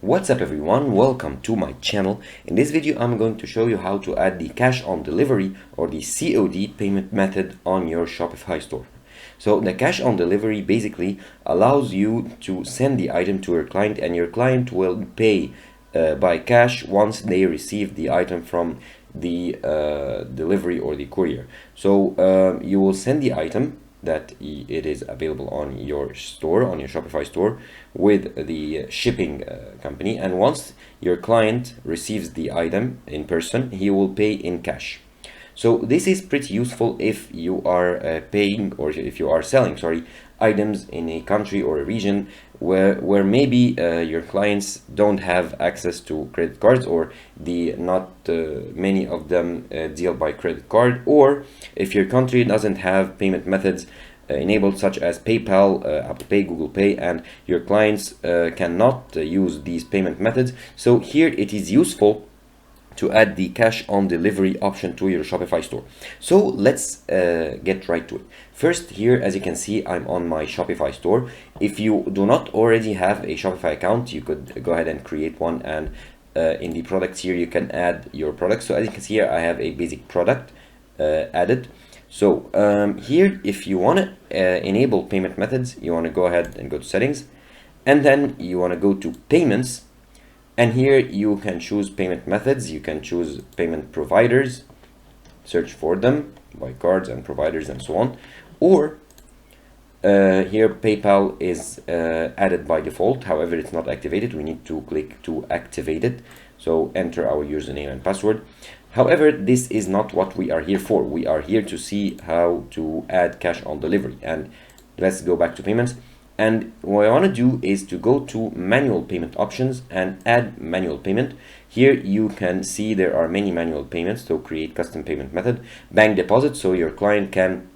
What's up everyone, welcome to my channel. In this video I'm going to show you how to add the cash on delivery or the COD payment method on your Shopify store. So the cash on delivery basically allows you to send the item to your client, and your client will pay by cash once they receive the item from the delivery or the courier. So you will send the item that it is available on your store, on your Shopify store, with the shipping company, and once your client receives the item in person, he will pay in cash. So this is pretty useful if you are paying, or if you are selling, items in a country or a region where maybe your clients don't have access to credit cards, or not many of them deal by credit card, or if your country doesn't have payment methods enabled such as PayPal, Apple Pay, Google Pay, and your clients cannot use these payment methods. So here it is useful to add the cash on delivery option to your Shopify store. So let's get right to it. First, here as you can see, I'm on my Shopify store. If you do not already have a Shopify account, you could go ahead and create one, and in the products here you can add your products. So as you can see here, I have a basic product added. So here, if you want to enable payment methods, you want to go ahead and go to settings, and then you want to go to payments. And here you can choose payment methods, you can choose payment providers, search for them by cards and providers and so on. Or here PayPal is added by default, however it's not activated. We need to click to activate it. So enter our username and password. However, this is not what we are here for. We are here to see how to add cash on delivery. And let's go back to payments. And what I want to do is to go to manual payment options and add manual payment. Here you can see there are many manual payments. So create custom payment method, bank deposit, so your client can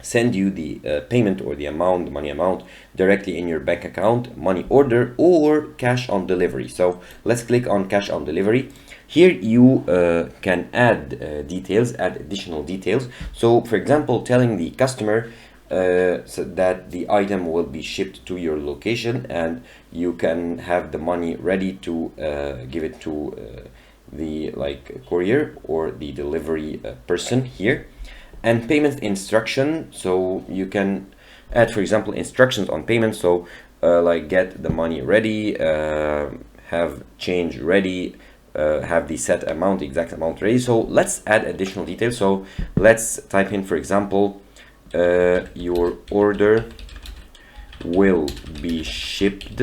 send you the payment or the amount, the money amount, directly in your bank account, money order, or cash on delivery. So let's click on cash on delivery. Here you can add details, add additional details. So for example, telling the customer so that the item will be shipped to your location, and you can have the money ready to give it to the courier or the delivery person here. And payment instruction, so you can add, for example, instructions on payment. So like get the money ready, have change ready, have the set amount, exact amount ready. So let's add additional details. So let's type in, for example, your order will be shipped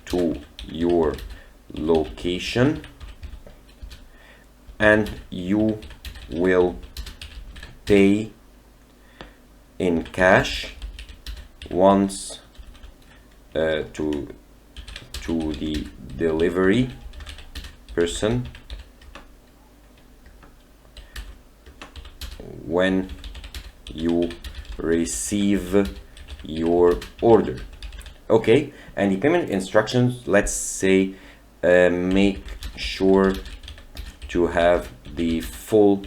to your location, and you will pay in cash once to the delivery person when you receive your order. Okay, and the payment instructions, let's say make sure to have the full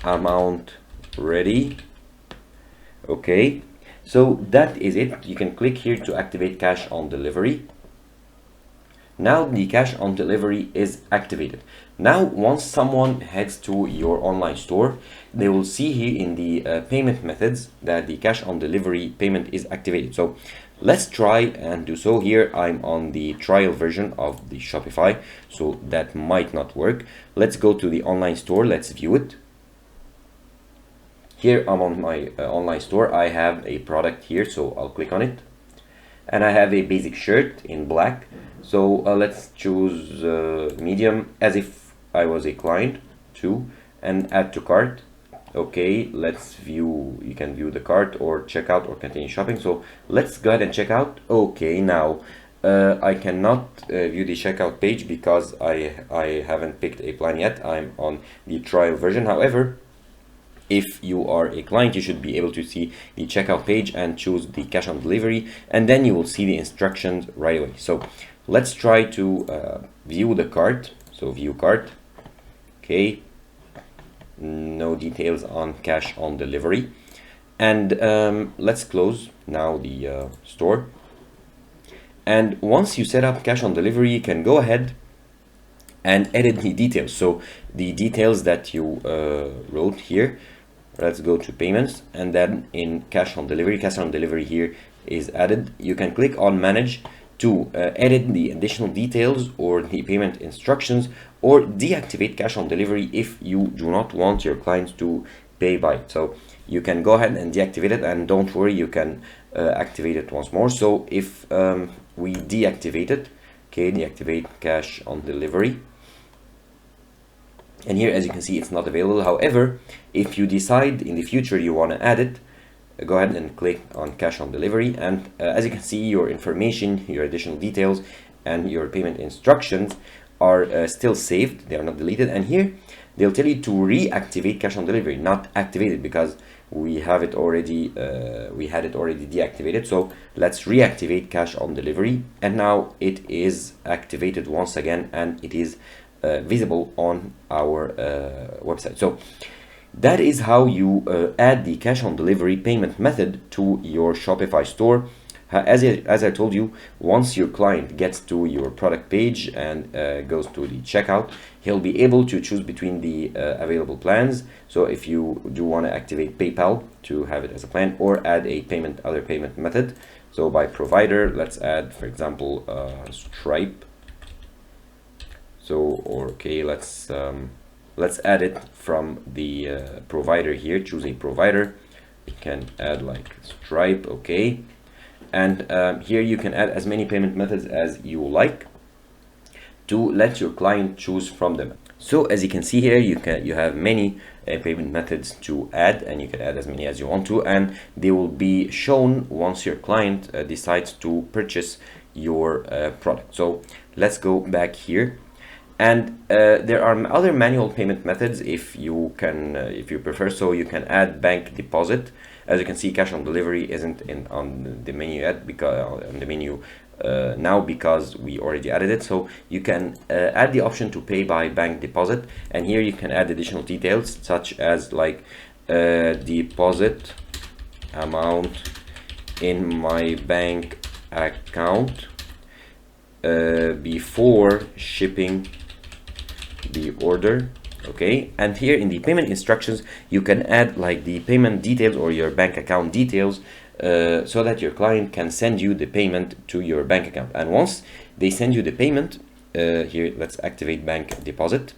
amount ready. Okay, so that is it. You can click here to activate cash on delivery. Now the cash on delivery is activated. Now once someone heads to your online store, they will see here in the payment methods that the cash on delivery payment is activated. So let's try and do so. Here I'm on the trial version of the Shopify, so that might not work. Let's go to the online store, let's view it. Here I'm on my online store. I have a product here, so I'll click on it. And I have a basic shirt in black. So let's choose medium, as if I was a client too, and add to cart. Okay, let's view. You can view the cart or check out or continue shopping. So let's go ahead and check out. Okay, now I cannot view the checkout page because I haven't picked a plan yet. I'm on the trial version. However, if you are a client, you should be able to see the checkout page and choose the cash on delivery, and then you will see the instructions right away. So let's try to view the cart. So view cart. Okay, no details on cash on delivery. And let's close now the store. And once you set up cash on delivery, you can go ahead and edit the details. So the details that you wrote here, let's go to payments, and then in cash on delivery here is added. You can click on manage to edit the additional details or the payment instructions, or deactivate cash on delivery if you do not want your clients to pay by it. So you can go ahead and deactivate it, and don't worry, you can activate it once more. So if we deactivate it, okay, deactivate cash on delivery, and here, as you can see, it's not available. However, if you decide in the future you want to add it, go ahead and click on cash on delivery, and as you can see, your information, your additional details, and your payment instructions are still saved. They are not deleted. And here they'll tell you to reactivate cash on delivery, not activate it, because we have it already we had it already deactivated. So let's reactivate cash on delivery, and now it is activated once again, and it is visible on our website. So that is how you add the cash on delivery payment method to your Shopify store. As I told you, once your client gets to your product page and goes to the checkout, he'll be able to choose between the available plans. So if you do want to activate PayPal to have it as a plan, or add a other payment method, so by provider, let's add, for example, Stripe. So, okay, let's add it from the provider here. Choose a provider. You can add like Stripe, okay. And here you can add as many payment methods as you like to let your client choose from them. So as you can see here, you have many payment methods to add, and you can add as many as you want to, and they will be shown once your client decides to purchase your product. So let's go back here. And there are other manual payment methods if you prefer. So you can add bank deposit. As you can see, cash on delivery isn't on the menu yet, because on the menu now, because we already added it. So you can add the option to pay by bank deposit, and here you can add additional details such as like deposit amount in my bank account before shipping the order, okay. And here in the payment instructions, you can add like the payment details or your bank account details, so that your client can send you the payment to your bank account. And once they send you the payment, here let's activate bank deposit,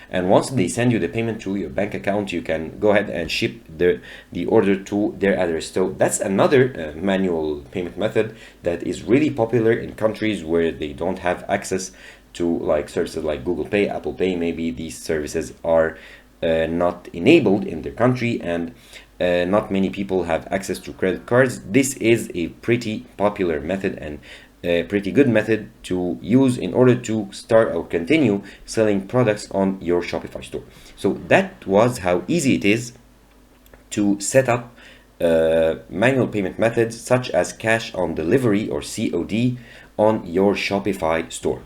and once they send you the payment to your bank account, you can go ahead and ship the order to their address. So that's another manual payment method that is really popular in countries where they don't have access to like services like Google Pay, Apple Pay. Maybe these services are not enabled in their country, and not many people have access to credit cards. This is a pretty popular method and a pretty good method to use in order to start or continue selling products on your Shopify store. So that was how easy it is to set up manual payment methods such as cash on delivery or COD on your Shopify store.